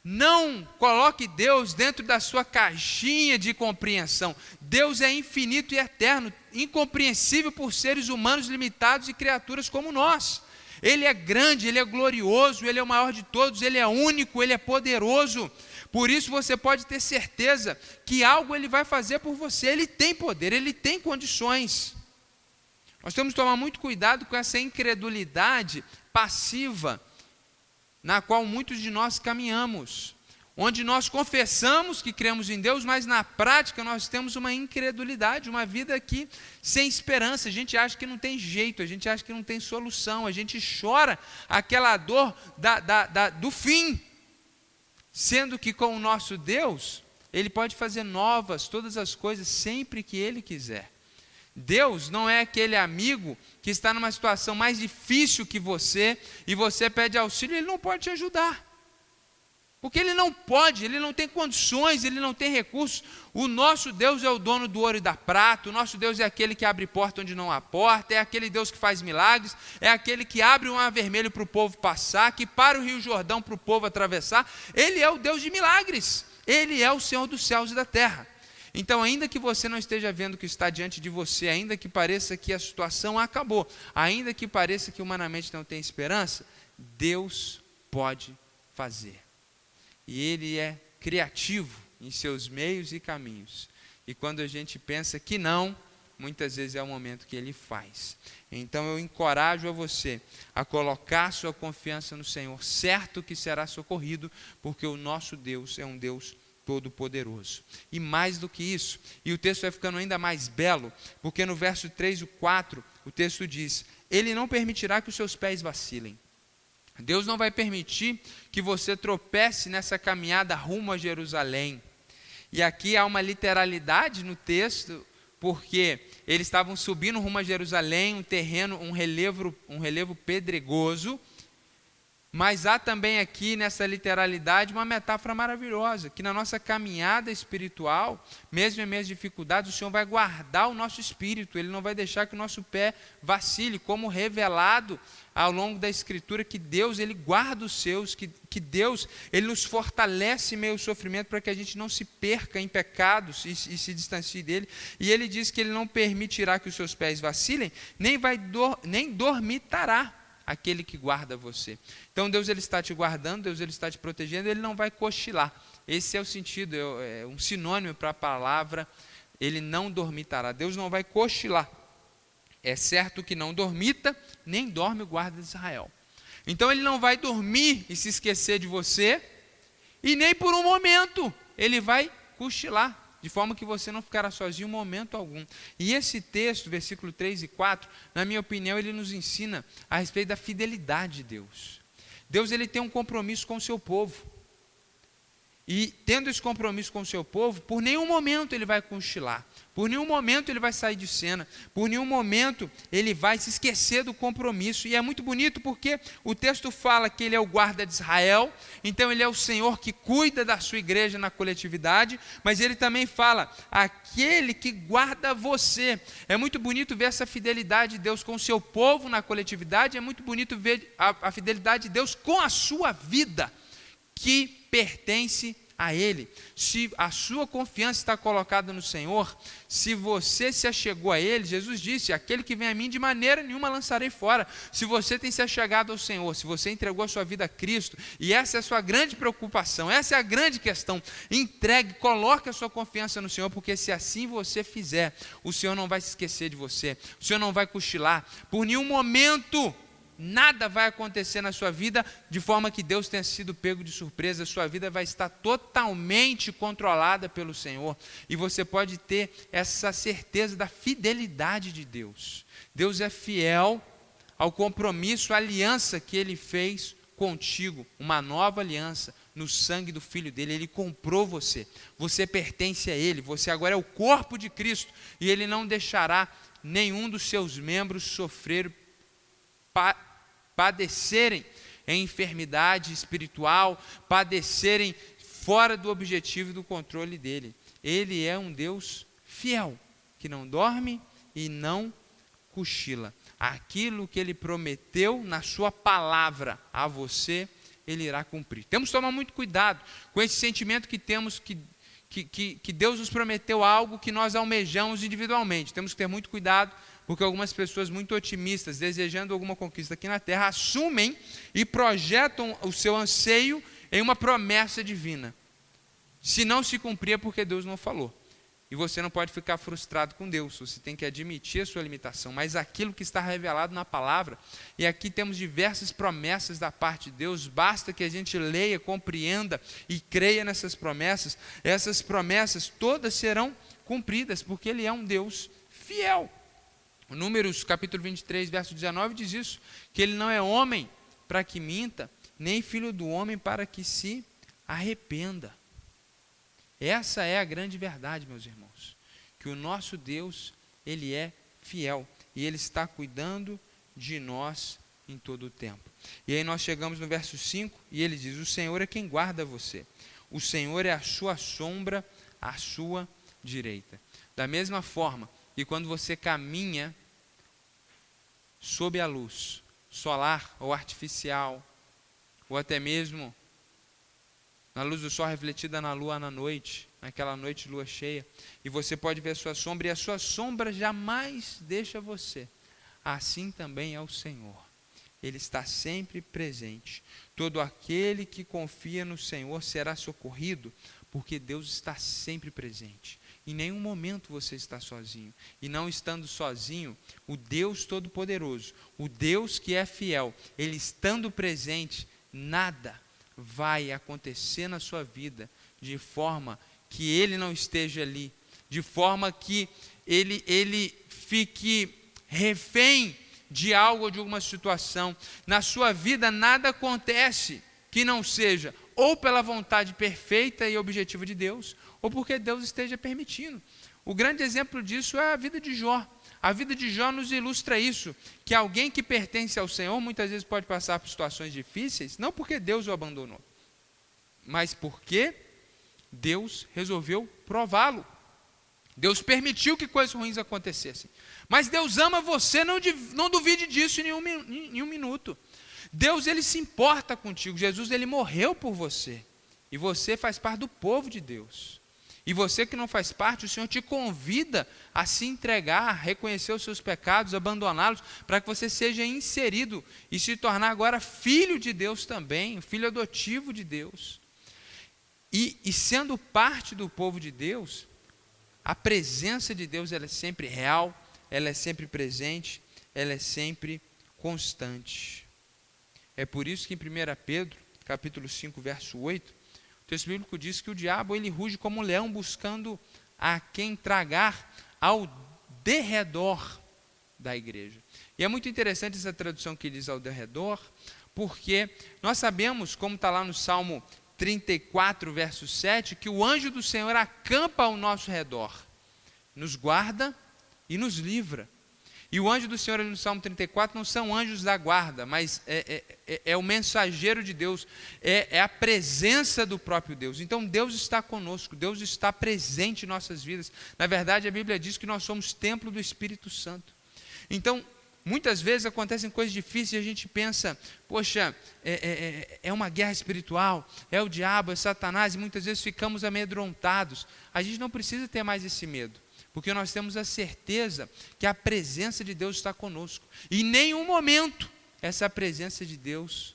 Não coloque Deus dentro da sua caixinha de compreensão. Deus é infinito e eterno, incompreensível por seres humanos limitados e criaturas como nós. Ele é grande, Ele é glorioso, Ele é o maior de todos, Ele é único, Ele é poderoso. Por isso você pode ter certeza que algo Ele vai fazer por você. Ele tem poder, Ele tem condições. Nós temos que tomar muito cuidado com essa incredulidade passiva, na qual muitos de nós caminhamos, onde nós confessamos que cremos em Deus, mas na prática nós temos uma incredulidade, uma vida aqui sem esperança. A gente acha que não tem jeito, a gente acha que não tem solução, a gente chora aquela dor do fim, sendo que com o nosso Deus, Ele pode fazer novas todas as coisas sempre que Ele quiser. Deus não é aquele amigo que está numa situação mais difícil que você e você pede auxílio e Ele não pode te ajudar. Porque Ele não pode, Ele não tem condições, Ele não tem recursos. O nosso Deus é o dono do ouro e da prata, o nosso Deus é aquele que abre porta onde não há porta, é aquele Deus que faz milagres, é aquele que abre um mar vermelho para o povo passar, que para o Rio Jordão para o povo atravessar. Ele é o Deus de milagres, Ele é o Senhor dos céus e da terra. Então, ainda que você não esteja vendo o que está diante de você, ainda que pareça que a situação acabou, ainda que pareça que humanamente não tem esperança, Deus pode fazer. E Ele é criativo em seus meios e caminhos. E quando a gente pensa que não, muitas vezes é o momento que Ele faz. Então eu encorajo a você a colocar sua confiança no Senhor, certo que será socorrido, porque o nosso Deus é um Deus todo-poderoso. E mais do que isso, e o texto vai ficando ainda mais belo, porque no verso 3 e 4, o texto diz: Ele não permitirá que os seus pés vacilem. Deus não vai permitir que você tropece nessa caminhada rumo a Jerusalém. E aqui há uma literalidade no texto, porque eles estavam subindo rumo a Jerusalém, um terreno, um relevo pedregoso. Mas há também aqui nessa literalidade uma metáfora maravilhosa, que na nossa caminhada espiritual, mesmo em meias dificuldades, o Senhor vai guardar o nosso espírito, Ele não vai deixar que o nosso pé vacile, como revelado ao longo da Escritura, que Deus, Ele guarda os seus, que Deus, Ele nos fortalece em meio ao sofrimento para que a gente não se perca em pecados e se distancie dEle. E Ele diz que Ele não permitirá que os seus pés vacilem, nem dormitará aquele que guarda você. Então Deus, Ele está te guardando, Deus, Ele está te protegendo, Ele não vai cochilar. Esse é o sentido, é um sinônimo para a palavra, Ele não dormitará. Deus não vai cochilar. É certo que não dormita, nem dorme o guarda de Israel. Então Ele não vai dormir e se esquecer de você, e nem por um momento Ele vai cochilar, de forma que você não ficará sozinho em momento algum. E esse texto, versículo 3 e 4, na minha opinião, ele nos ensina a respeito da fidelidade de Deus. Deus, Ele tem um compromisso com o seu povo. E tendo esse compromisso com o seu povo, por nenhum momento Ele vai cochilar, por nenhum momento Ele vai sair de cena, por nenhum momento Ele vai se esquecer do compromisso. E é muito bonito porque o texto fala que Ele é o guarda de Israel, então Ele é o Senhor que cuida da sua igreja na coletividade, mas Ele também fala, aquele que guarda você. É muito bonito ver essa fidelidade de Deus com o seu povo na coletividade, é muito bonito ver a fidelidade de Deus com a sua vida, que pertence a Ele. Se a sua confiança está colocada no Senhor, se você se achegou a Ele, Jesus disse, aquele que vem a mim de maneira nenhuma lançarei fora. Se você tem se achegado ao Senhor, se você entregou a sua vida a Cristo, e essa é a sua grande preocupação, essa é a grande questão, entregue, coloque a sua confiança no Senhor, porque se assim você fizer, o Senhor não vai se esquecer de você, o Senhor não vai cochilar, por nenhum momento nada vai acontecer na sua vida de forma que Deus tenha sido pego de surpresa. Sua vida vai estar totalmente controlada pelo Senhor. E você pode ter essa certeza da fidelidade de Deus. Deus é fiel ao compromisso, à aliança que Ele fez contigo. Uma nova aliança, no sangue do Filho dele. Ele comprou você. Você pertence a ele. Você agora é o corpo de Cristo. E ele não deixará nenhum dos seus membros sofrer, padecerem em enfermidade espiritual, padecerem fora do objetivo e do controle dele. Ele é um Deus fiel, que não dorme e não cochila. Aquilo que ele prometeu na sua palavra a você, ele irá cumprir. Temos que tomar muito cuidado com esse sentimento que temos que Deus nos prometeu algo que nós almejamos individualmente. Temos que ter muito cuidado, porque algumas pessoas muito otimistas, desejando alguma conquista aqui na terra, assumem e projetam o seu anseio em uma promessa divina. Se não se cumprir é porque Deus não falou. E você não pode ficar frustrado com Deus, você tem que admitir a sua limitação, mas aquilo que está revelado na palavra, e aqui temos diversas promessas da parte de Deus, basta que a gente leia, compreenda e creia nessas promessas, essas promessas todas serão cumpridas, porque Ele é um Deus fiel. Números capítulo 23, verso 19 diz isso, que Ele não é homem para que minta, nem filho do homem para que se arrependa. Essa é a grande verdade, meus irmãos, que o nosso Deus, Ele é fiel, e Ele está cuidando de nós em todo o tempo. E aí nós chegamos no verso 5, e ele diz, o Senhor é quem guarda você, o Senhor é a sua sombra, à sua direita. Da mesma forma que quando você caminha sob a luz solar ou artificial, ou até mesmo na luz do sol refletida na lua na noite, naquela noite de lua cheia, e você pode ver a sua sombra, e a sua sombra jamais deixa você. Assim também é o Senhor. Ele está sempre presente. Todo aquele que confia no Senhor será socorrido, porque Deus está sempre presente. Em nenhum momento você está sozinho. E não estando sozinho, o Deus Todo-Poderoso, o Deus que é fiel, Ele estando presente, nada vai acontecer na sua vida de forma que Ele não esteja ali, de forma que ele fique refém de algo ou de alguma situação. Na sua vida nada acontece que não seja ou pela vontade perfeita e objetiva de Deus, ou porque Deus esteja permitindo. O grande exemplo disso é a vida de Jó. A vida de Jó nos ilustra isso, que alguém que pertence ao Senhor muitas vezes pode passar por situações difíceis, não porque Deus o abandonou, mas porque Deus resolveu prová-lo. Deus permitiu que coisas ruins acontecessem. Mas Deus ama você, não duvide disso em nenhum minuto. Deus, Ele se importa contigo. Jesus, Ele morreu por você. E você faz parte do povo de Deus. E você que não faz parte, o Senhor te convida a se entregar, a reconhecer os seus pecados, abandoná-los, para que você seja inserido e se tornar agora filho de Deus também, filho adotivo de Deus. E sendo parte do povo de Deus, a presença de Deus ela é sempre real, ela é sempre presente, ela é sempre constante. É por isso que em 1 Pedro, capítulo 5, verso 8, o texto bíblico diz que o diabo ele ruge como um leão buscando a quem tragar ao derredor da igreja. E é muito interessante essa tradução que diz ao derredor, porque nós sabemos, como está lá no Salmo 34, verso 7, que o anjo do Senhor acampa ao nosso redor, nos guarda e nos livra. E o anjo do Senhor ali no Salmo 34 não são anjos da guarda, mas é o mensageiro de Deus, é a presença do próprio Deus. Então Deus está conosco, Deus está presente em nossas vidas. Na verdade a Bíblia diz que nós somos templo do Espírito Santo. Então muitas vezes acontecem coisas difíceis e a gente pensa, poxa, é uma guerra espiritual, é o diabo, é Satanás, e muitas vezes ficamos amedrontados. A gente não precisa ter mais esse medo, porque nós temos a certeza que a presença de Deus está conosco. E em nenhum momento essa presença de Deus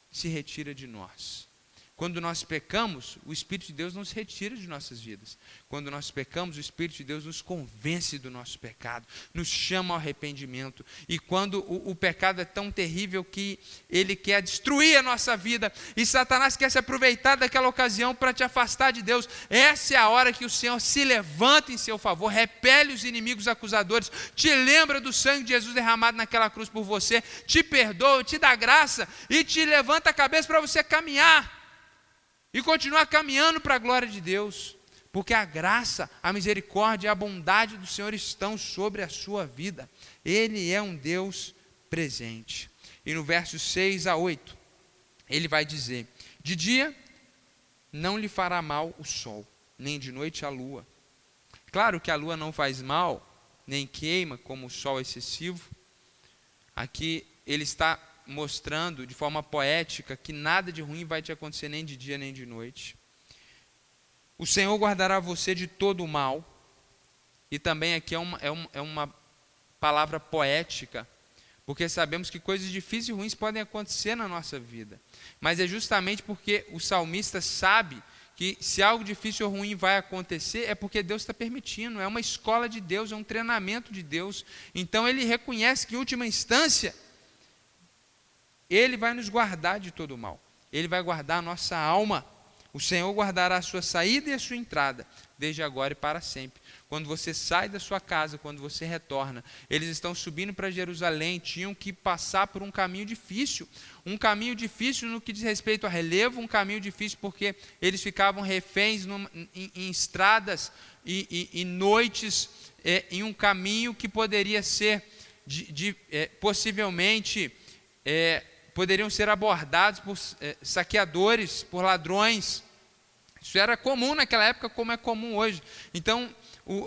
se retira de nós. Quando nós pecamos, o Espírito de Deus não se retira de nossas vidas. Quando nós pecamos, o Espírito de Deus nos convence do nosso pecado, nos chama ao arrependimento. E quando o pecado é tão terrível que ele quer destruir a nossa vida, e Satanás quer se aproveitar daquela ocasião para te afastar de Deus, essa é a hora que o Senhor se levanta em seu favor, repele os inimigos acusadores, te lembra do sangue de Jesus derramado naquela cruz por você, te perdoa, te dá graça e te levanta a cabeça para você caminhar. e continuar caminhando para a glória de Deus, porque a graça, a misericórdia e a bondade do Senhor estão sobre a sua vida. Ele é um Deus presente. E no versos 6 a 8, ele vai dizer: de dia não lhe fará mal o sol, nem de noite a lua. Claro que a lua não faz mal, nem queima como o sol excessivo. Aqui ele está mostrando de forma poética que nada de ruim vai te acontecer nem de dia nem de noite. O Senhor guardará você de todo o mal. E também aqui é uma palavra poética, porque sabemos que coisas difíceis e ruins podem acontecer na nossa vida. Mas é justamente porque o salmista sabe que se algo difícil ou ruim vai acontecer, é porque Deus está permitindo, é uma escola de Deus, é um treinamento de Deus. Então ele reconhece que em última instância, Ele vai nos guardar de todo o mal. Ele vai guardar a nossa alma. O Senhor guardará a sua saída e a sua entrada, desde agora e para sempre. Quando você sai da sua casa, quando você retorna, eles estão subindo para Jerusalém, tinham que passar por um caminho difícil no que diz respeito a relevo, um caminho difícil porque eles ficavam reféns em estradas e noites, em um caminho que poderia ser, possivelmente, poderiam ser abordados por saqueadores, por ladrões. Isso era comum naquela época, como é comum hoje. Então,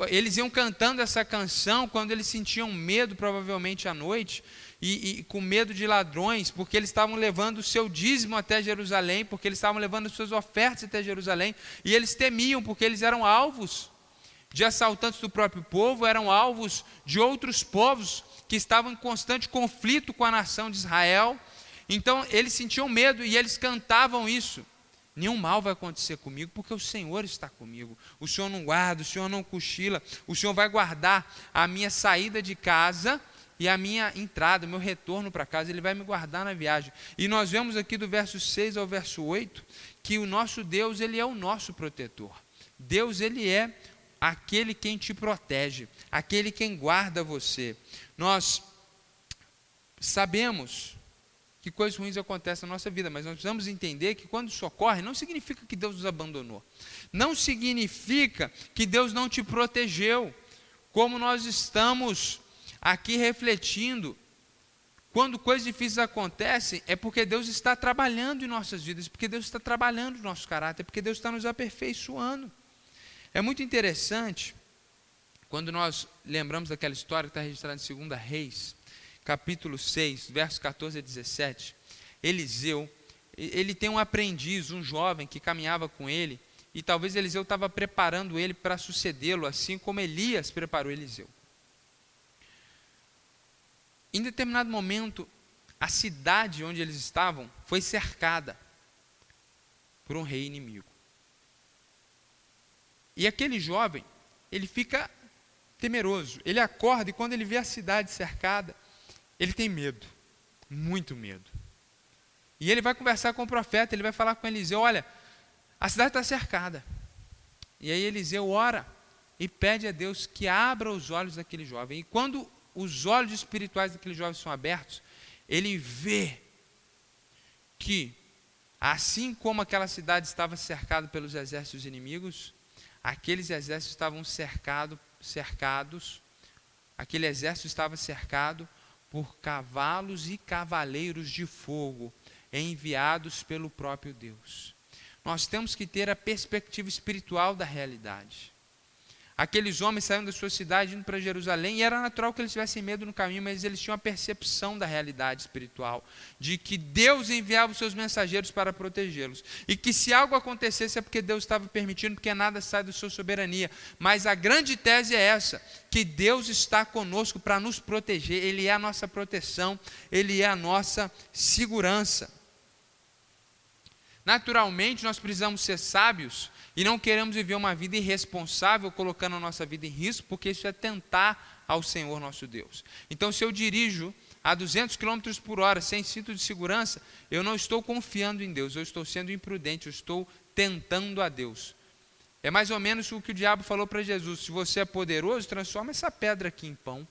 eles iam cantando essa canção quando eles sentiam medo, provavelmente à noite, e com medo de ladrões, porque eles estavam levando o seu dízimo até Jerusalém, porque eles estavam levando as suas ofertas até Jerusalém, e eles temiam, porque eles eram alvos de assaltantes do próprio povo, eram alvos de outros povos que estavam em constante conflito com a nação de Israel. Então eles sentiam medo e eles cantavam isso: nenhum mal vai acontecer comigo, porque o Senhor está comigo. O Senhor não guarda, o Senhor não cochila, o Senhor vai guardar a minha saída de casa e a minha entrada, o meu retorno para casa, Ele vai me guardar na viagem. E nós vemos aqui do verso 6 ao verso 8, que o nosso Deus, Ele é o nosso protetor. Deus, Ele é aquele quem te protege, aquele quem guarda você. Nós sabemos que coisas ruins acontecem na nossa vida, mas nós precisamos entender que quando isso ocorre, não significa que Deus nos abandonou, não significa que Deus não te protegeu, como nós estamos aqui refletindo. Quando coisas difíceis acontecem, é porque Deus está trabalhando em nossas vidas, porque Deus está trabalhando no nosso caráter, porque Deus está nos aperfeiçoando. É muito interessante, quando nós lembramos daquela história que está registrada em 2 Reis, capítulo 6, versos 14 a 17, Eliseu, ele tem um aprendiz, um jovem que caminhava com ele, e talvez Eliseu estava preparando ele para sucedê-lo, assim como Elias preparou Eliseu. Em determinado momento, a cidade onde eles estavam foi cercada por um rei inimigo. E aquele jovem, ele fica temeroso, ele acorda e quando ele vê a cidade cercada, ele tem medo, muito medo. E ele vai conversar com o profeta, ele vai falar com Eliseu: olha, a cidade está cercada. E aí Eliseu ora e pede a Deus que abra os olhos daquele jovem. E quando os olhos espirituais daquele jovem são abertos, ele vê que, assim como aquela cidade estava cercada pelos exércitos inimigos, aqueles exércitos estavam cercados, aquele exército estava cercado por cavalos e cavaleiros de fogo enviados pelo próprio Deus. Nós temos que ter a perspectiva espiritual da realidade. Aqueles homens saíram da sua cidade indo para Jerusalém, e era natural que eles tivessem medo no caminho, mas eles tinham a percepção da realidade espiritual, de que Deus enviava os seus mensageiros para protegê-los, e que se algo acontecesse é porque Deus estava permitindo, porque nada sai da sua soberania. Mas a grande tese é essa, que Deus está conosco para nos proteger, Ele é a nossa proteção, Ele é a nossa segurança. Naturalmente, nós precisamos ser sábios e não queremos viver uma vida irresponsável, colocando a nossa vida em risco, porque isso é tentar ao Senhor nosso Deus. Então, se eu dirijo a 200 km por hora, sem cinto de segurança, eu não estou confiando em Deus, eu estou sendo imprudente, eu estou tentando a Deus. É mais ou menos o que o diabo falou para Jesus: se você é poderoso, transforma essa pedra aqui em pão.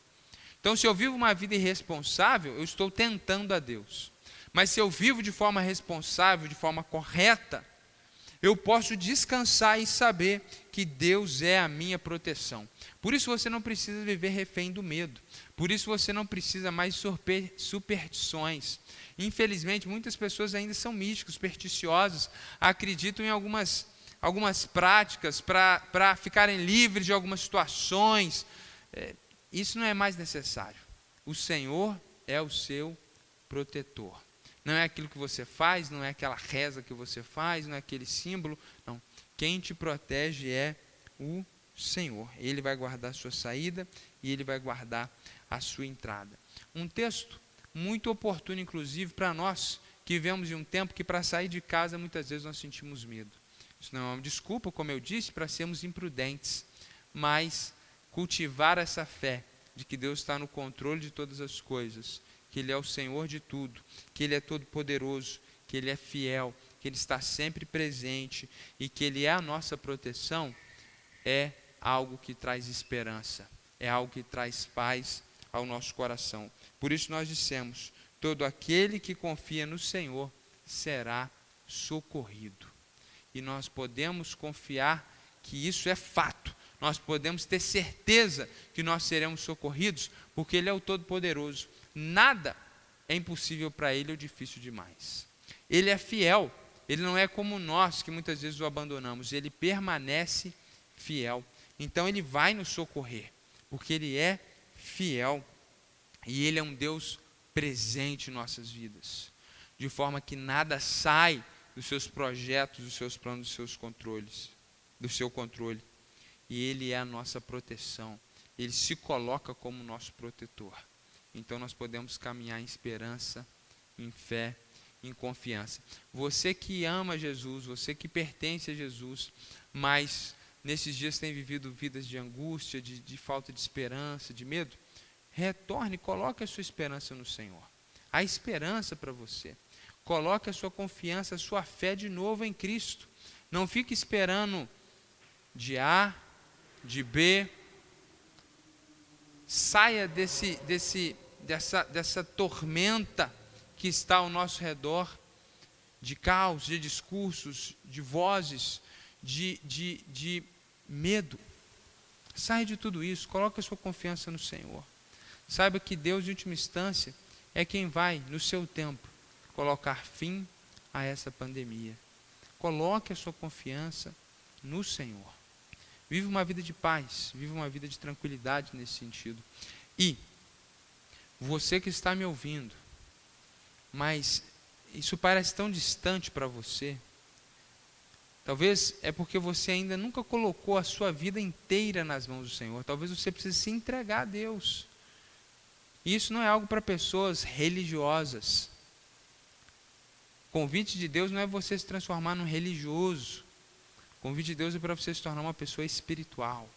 Então, se eu vivo uma vida irresponsável, eu estou tentando a Deus. Mas se eu vivo de forma responsável, de forma correta, eu posso descansar e saber que Deus é a minha proteção. Por isso você não precisa viver refém do medo. Por isso você não precisa mais superstições. Infelizmente, muitas pessoas ainda são místicos, supersticiosos, acreditam em algumas práticas para ficarem livres de algumas situações. Isso não é mais necessário. O Senhor é o seu protetor. Não é aquilo que você faz, não é aquela reza que você faz, não é aquele símbolo. Não. Quem te protege é o Senhor. Ele vai guardar a sua saída e Ele vai guardar a sua entrada. Um texto muito oportuno, inclusive, para nós que vivemos em um tempo que para sair de casa muitas vezes nós sentimos medo. Isso não é uma desculpa, como eu disse, para sermos imprudentes, mas cultivar essa fé de que Deus está no controle de todas as coisas, que Ele é o Senhor de tudo, que Ele é todo-poderoso, que Ele é fiel, que Ele está sempre presente e que Ele é a nossa proteção, é algo que traz esperança, é algo que traz paz ao nosso coração. Por isso nós dissemos, todo aquele que confia no Senhor será socorrido. E nós podemos confiar que isso é fato. Nós podemos ter certeza que nós seremos socorridos, porque Ele é o Todo-Poderoso. Nada é impossível para Ele ou difícil demais. Ele é fiel. Ele não é como nós, que muitas vezes o abandonamos. Ele permanece fiel. Então Ele vai nos socorrer, porque Ele é fiel. E Ele é um Deus presente em nossas vidas, de forma que nada sai dos seus projetos, dos seus planos, dos seus controles, do seu controle. E Ele é a nossa proteção. Ele se coloca como nosso protetor. Então nós podemos caminhar em esperança, em fé, em confiança. Você que ama Jesus, você que pertence a Jesus, mas nesses dias tem vivido vidas de angústia, de falta de esperança, de medo, retorne e coloque a sua esperança no Senhor. Há esperança para você. Coloque a sua confiança, a sua fé de novo em Cristo. Não fique esperando de A, de B. Saia dessa tormenta que está ao nosso redor, de caos, de discursos, de vozes, de medo. Saia de tudo isso, coloque a sua confiança no Senhor. Saiba que Deus, em última instância, é quem vai, no seu tempo, colocar fim a essa pandemia. Coloque a sua confiança no Senhor. Viva uma vida de paz, viva uma vida de tranquilidade nesse sentido. E você que está me ouvindo, mas isso parece tão distante para você, talvez é porque você ainda nunca colocou a sua vida inteira nas mãos do Senhor. Talvez você precise se entregar a Deus. E isso não é algo para pessoas religiosas. O convite de Deus não é você se transformar num religioso. O convite de Deus é para você se tornar uma pessoa espiritual.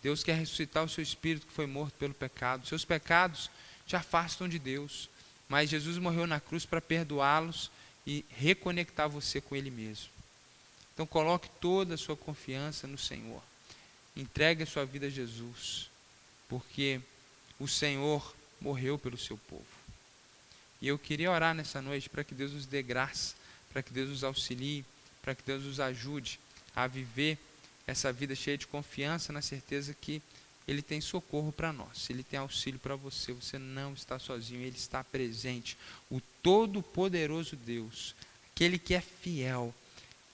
Deus quer ressuscitar o seu espírito que foi morto pelo pecado. Seus pecados te afastam de Deus. Mas Jesus morreu na cruz para perdoá-los e reconectar você com Ele mesmo. Então coloque toda a sua confiança no Senhor. Entregue a sua vida a Jesus. Porque o Senhor morreu pelo seu povo. E eu queria orar nessa noite para que Deus nos dê graça, para que Deus nos auxilie, para que Deus nos ajude a viver essa vida cheia de confiança, na certeza que Ele tem socorro para nós, Ele tem auxílio para você, você não está sozinho, Ele está presente. O Todo-Poderoso Deus, aquele que é fiel,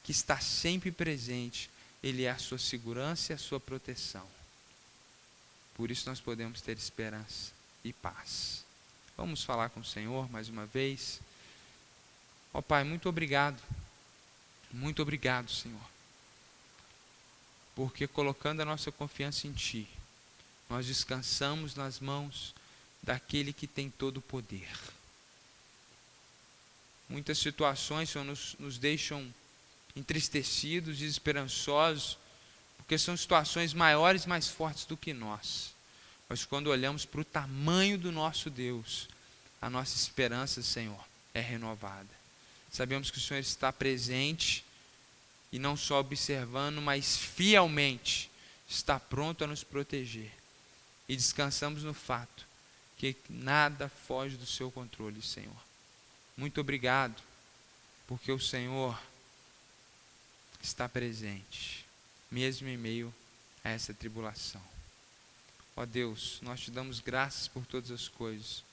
que está sempre presente, Ele é a sua segurança e a sua proteção. Por isso nós podemos ter esperança e paz. Vamos falar com o Senhor mais uma vez. Ó Pai, muito obrigado, Senhor, porque colocando a nossa confiança em Ti, nós descansamos nas mãos daquele que tem todo o poder. Muitas situações, Senhor, nos deixam entristecidos, desesperançosos, porque são situações maiores e mais fortes do que nós. Mas quando olhamos para o tamanho do nosso Deus, a nossa esperança, Senhor, é renovada. Sabemos que o Senhor está presente e não só observando, mas fielmente está pronto a nos proteger. E descansamos no fato que nada foge do seu controle, Senhor. Muito obrigado, porque o Senhor está presente, mesmo em meio a essa tribulação. Ó Deus, nós te damos graças por todas as coisas.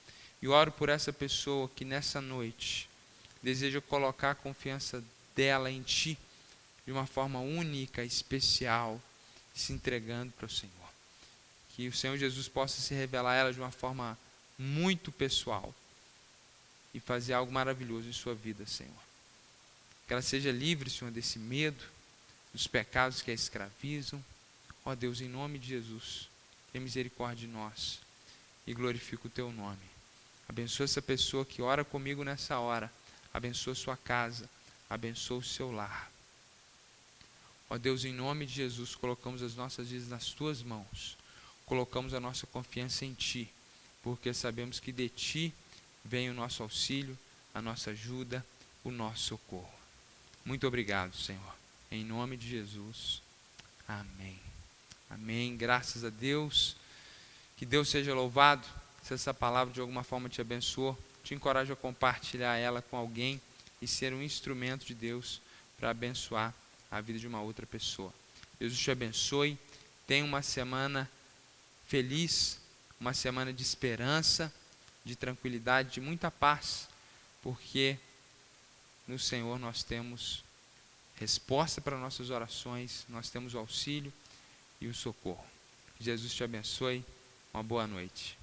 E oro por essa pessoa que nessa noite deseja colocar a confiança dela em Ti de uma forma única, especial, se entregando para o Senhor. Que o Senhor Jesus possa se revelar a ela de uma forma muito pessoal e fazer algo maravilhoso em sua vida, Senhor. Que ela seja livre, Senhor, desse medo, dos pecados que a escravizam. Ó Deus, em nome de Jesus, tenha misericórdia de nós e glorifica o Teu nome. Abençoa essa pessoa que ora comigo nessa hora. Abençoa sua casa, abençoa o seu lar. Ó Deus, em nome de Jesus, colocamos as nossas vidas nas Tuas mãos. Colocamos a nossa confiança em Ti, porque sabemos que de Ti vem o nosso auxílio, a nossa ajuda, o nosso socorro. Muito obrigado, Senhor. Em nome de Jesus. Amém. Amém. Graças a Deus. Que Deus seja louvado. Se essa palavra de alguma forma te abençoou, te encorajo a compartilhar ela com alguém e ser um instrumento de Deus para abençoar a vida de uma outra pessoa. Deus te abençoe. Tenha uma semana feliz, uma semana de esperança, de tranquilidade, de muita paz, porque no Senhor nós temos resposta para nossas orações, nós temos o auxílio e o socorro. Que Jesus te abençoe. Uma boa noite.